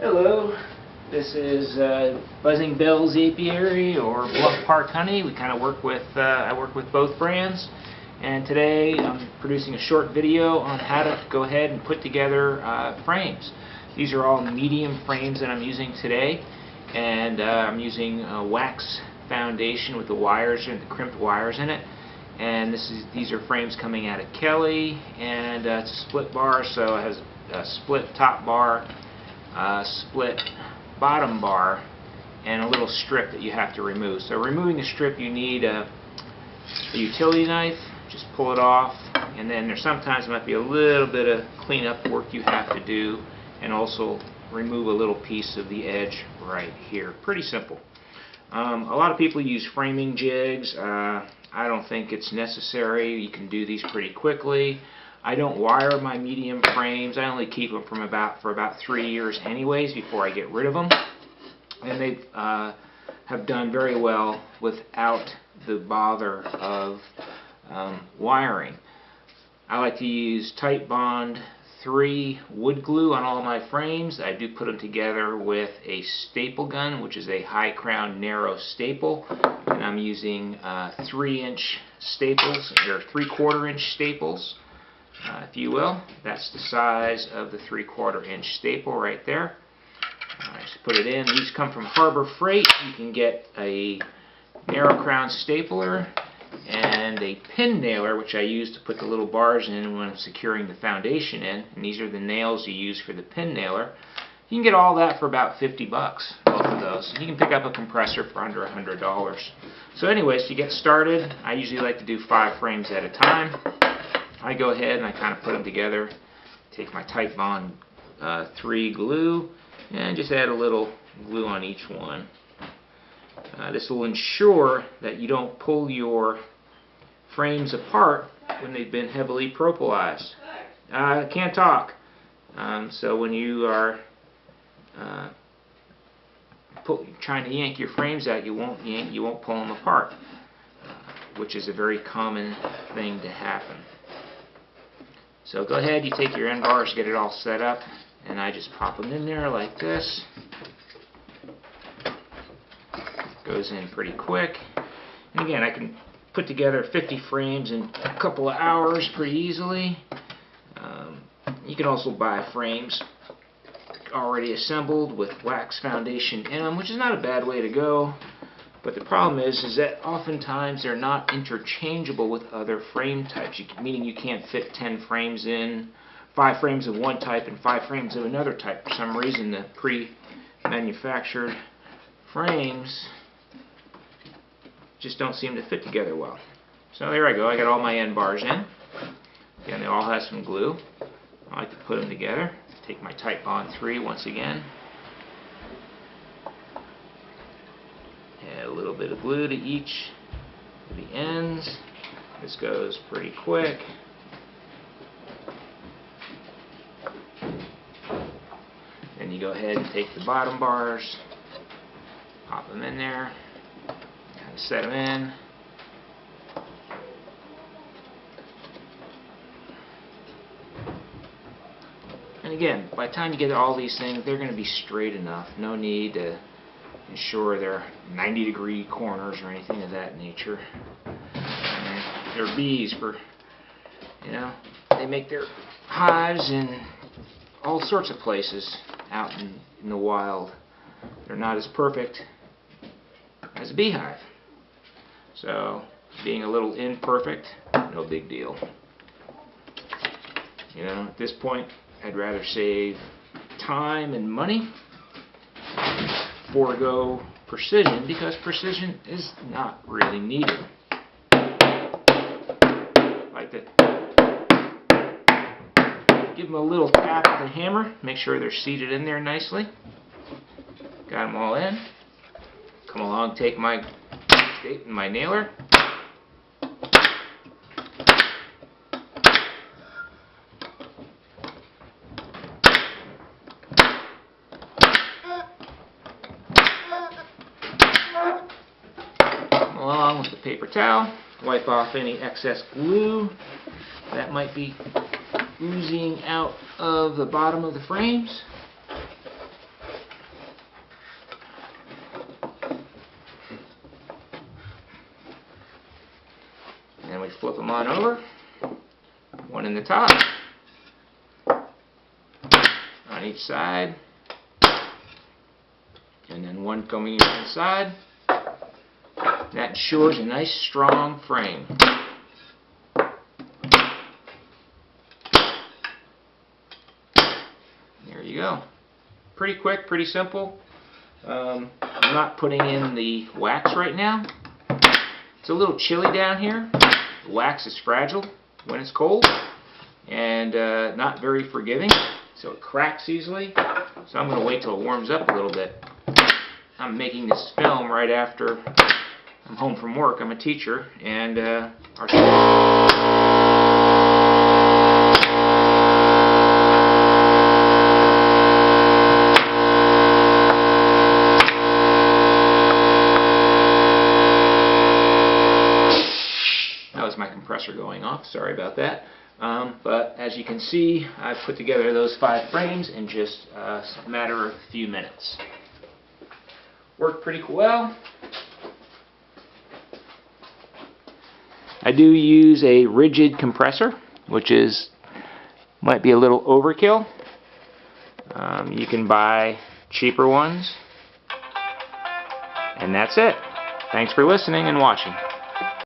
Hello, this is Buzzing Bells Apiary or Bluff Park Honey. We kind of work with, I work with both brands, and today I'm producing a short video on how to go ahead and put together frames. These are all medium frames that I'm using today, and I'm using wax foundation with the wires and the crimped wires in it. And these are frames coming out of Kelly, and it's a split bar, so it has a split top bar, split bottom bar, and a little strip that you have to remove. So removing the strip, you need a utility knife. Just pull it off, and then sometimes might be a little bit of cleanup work you have to do, and also remove a little piece of the edge right here. Pretty simple. A lot of people use framing jigs. I don't think it's necessary. You can do these pretty quickly. I don't wire my medium frames. I only keep them for about 3 years anyways before I get rid of them. And they have done very well without the bother of wiring. I like to use Tight Bond 3 wood glue on all my frames. I do put them together with a staple gun, which is a high crown narrow staple. And I'm using 3-inch staples, or 3/4 inch staples. If you will. That's the size of the 3/4 inch staple right there. Just put it in. These come from Harbor Freight. You can get a narrow crown stapler and a pin nailer, which I use to put the little bars in when I'm securing the foundation in. And these are the nails you use for the pin nailer. You can get all that for about 50 bucks, both of those. You can pick up a compressor for under $100. So anyways, to get started, I usually like to do 5 frames at a time. I go ahead and I kind of put them together, take my Tight Bond 3 glue, and just add a little glue on each one. This will ensure that you don't pull your frames apart when they've been heavily propolised. I can't talk. So when you are trying to yank your frames out, you won't pull them apart, which is a very common thing to happen. So go ahead, you take your end bars, get it all set up, and I just pop them in there like this. Goes in pretty quick. And again, I can put together 50 frames in a couple of hours pretty easily. You can also buy frames already assembled with wax foundation in them, which is not a bad way to go. But the problem is that oftentimes they're not interchangeable with other frame types, meaning you can't fit 10 frames in, 5 frames of one type and 5 frames of another type. For some reason, the pre-manufactured frames just don't seem to fit together well. So there I go. I got all my end bars in. Again, they all have some glue. I like to put them together. Take my Tight Bond 3 once again. Add a little bit of glue to each of the ends. This goes pretty quick. Then you go ahead and take the bottom bars, pop them in there, kind of set them in. And again, by the time you get all these things, they're going to be straight enough. No need to ensure they're 90-degree corners or anything of that nature. And they're bees for, they make their hives in all sorts of places out in the wild. They're not as perfect as a beehive. So, being a little imperfect, no big deal. At this point, I'd rather save time and money, forego precision, because precision is not really needed. Like that. Give them a little tap with the hammer, make sure they're seated in there nicely. Got them all in. Come along, take my nailer. Along with the paper towel, wipe off any excess glue that might be oozing out of the bottom of the frames. on over, one in the top, on each side, and then one coming inside. That ensures a nice strong frame. There you go. Pretty quick, pretty simple. I'm not putting in the wax right now. It's a little chilly down here. The wax is fragile when it's cold and not very forgiving, so it cracks easily. So I'm going to wait till it warms up a little bit. I'm making this film right after I'm home from work. I'm a teacher, and that was my compressor going off. Sorry about that. But as you can see, I've put together those 5 frames in just a matter of a few minutes. Worked pretty well. I do use a rigid compressor, which might be a little overkill. You can buy cheaper ones. And that's it. Thanks for listening and watching.